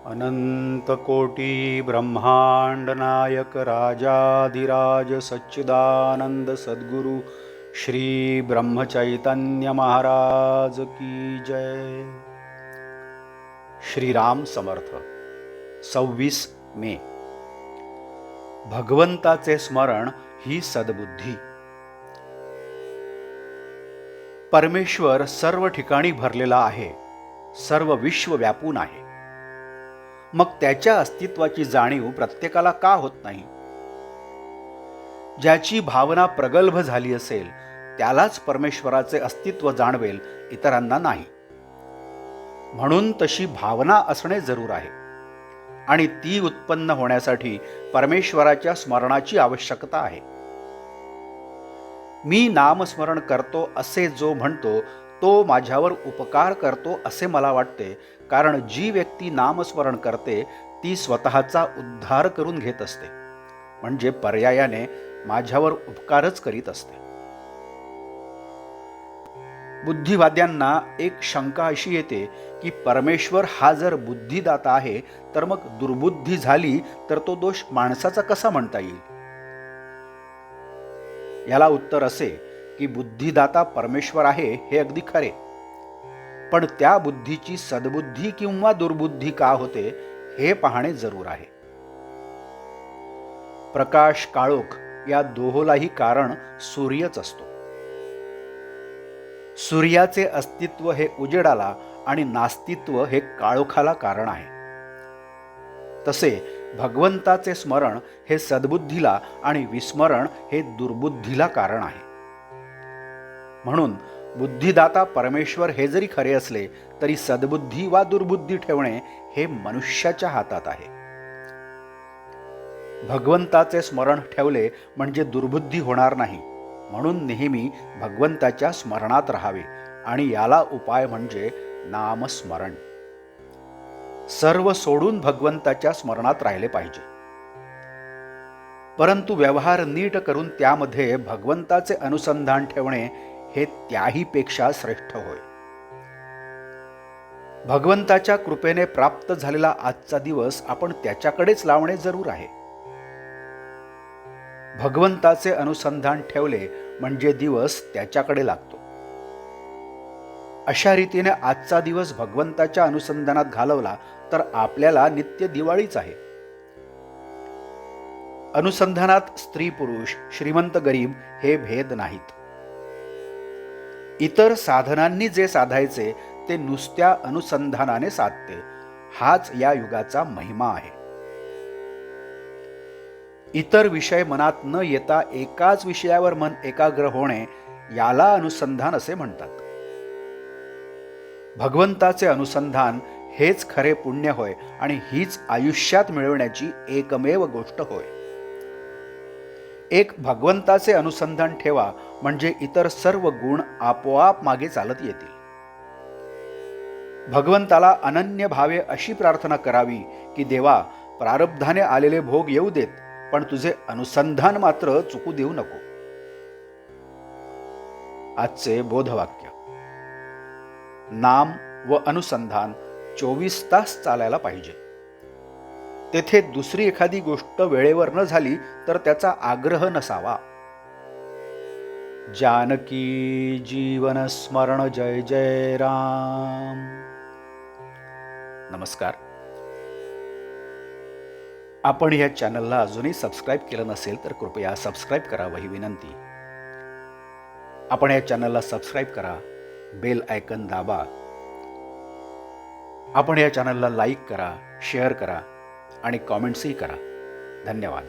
अनंत कोटी ब्रह्मांड नायक राजाधिराज सच्चिदानंद सद्गुरु श्री ब्रह्मचैतन्य महाराज की जय। श्रीराम समर्थ। 26 मे। भगवंताचे स्मरण ही सद्बुद्धी। परमेश्वर सर्व ठिकाणी भरलेला आहे, सर्व विश्व व्यापून आहे। मग त्याच्या अस्तित्वाची जाणीव प्रत्येकाला का होत नाही? ज्याची भावना प्रगल्भ झाली असेल त्यालाच परमेश्वराचे अस्तित्व जाणवेल, इतरांना नाही। म्हणून तशी भावना असणे जरूर आहे आणि ती उत्पन्न होण्यासाठी परमेश्वराच्या स्मरणाची आवश्यकता आहे। मी नामस्मरण करतो असे जो म्हणतो तो माझ्यावर उपकार करतो असे मला वाटते, कारण जी व्यक्ती नामस्मरण करते ती स्वतःचा उद्धार करून घेत असते, म्हणजे पर्यायाने माझ्यावर उपकारच करीत असते। बुद्धिवाद्यांना एक शंका अशी येते की परमेश्वर हा जर बुद्धिदाता आहे तर मग दुर्बुद्धी झाली तर तो दोष माणसाचा कसा म्हणता येईल? याला उत्तर असे की बुद्धिदाता परमेश्वर आहे हे अगदी खरे, पण त्या बुद्धीची सद्बुद्धी किंवा दुर्बुद्धी का होते हे पाहणे जरूर आहे। प्रकाश काळोख या दोहोलाही कारण सूर्यच असतो। सूर्याचे अस्तित्व हे उजेडाला आणि नास्तित्व हे काळोखाला कारण आहे। तसे भगवंताचे स्मरण हे सद्बुद्धीला आणि विस्मरण हे दुर्बुद्धीला कारण आहे। म्हणून बुद्धिदाता परमेश्वर हे जरी खरे असले तरी सद्बुद्धी वा दुर्बुद्धी ठेवणे हे मनुष्याच्या हातात आहे। भगवंताचे स्मरण ठेवले म्हणजे दुर्बुद्धी होणार नाही, म्हणून नेहमी भगवंताच्या स्मरणात राहावे आणि याला उपाय म्हणजे नामस्मरण। सर्व सोडून भगवंताच्या स्मरणात राहिले पाहिजे, परंतु व्यवहार नीट करून त्यामध्ये भगवंताचे अनुसंधान ठेवणे हे त्याहीपेक्षा श्रेष्ठ होय। भगवंताच्या कृपेने प्राप्त झालेला आजचा दिवस आपण त्याच्याकडेच लावणे जरूर आहे। भगवंताचे अनुसंधान ठेवले म्हणजे दिवस त्याच्याकडे लागतो। अशा रीतीने आजचा दिवस भगवंताच्या अनुसंधानात घालवला तर आपल्याला नित्य दिवाळीच आहे। अनुसंधानात स्त्री पुरुष, श्रीमंत गरीब हे भेद नाहीत। इतर साधनांनी जे साधायचे ते नुसत्या अनुसंधानाने साधते, हाच या युगाचा महिमा आहे। इतर विषय मनात न येता एकाच विषयावर मन एकाग्र होणे याला अनुसंधान असे म्हणतात। भगवंताचे अनुसंधान हेच खरे पुण्य होय आणि हीच आयुष्यात मिळवण्याची एकमेव गोष्ट होय। एक भगवंताचे अनुसंधान ठेवा म्हणजे इतर सर्व गुण आपोआप मागे चालत येतील। भगवंताला अनन्य भावे अशी प्रार्थना करावी की देवा, प्रारब्धाने आलेले भोग येऊ देत, पण तुझे अनुसंधान मात्र चुकू देऊ नको। आजचे बोधवाक्य: नाम व अनुसंधान 24 तास चालायला पाहिजे। तेथे दुसरी एखादी गोष्ट वेळेवर न झाली तर त्याचा आग्रह नसावा। जानकी जीवन स्मरण जय जय राम। नमस्कार। आपण या चॅनलला अजूनही सबस्क्राईब केलं नसेल तर कृपया सबस्क्राईब करावं ही विनंती। आपण या चॅनलला सबस्क्राईब करा, बेल आयकन दाबा। आपण या चॅनलला लाईक करा, शेअर करा आणि कॉमेंट्सही करा। धन्यवाद।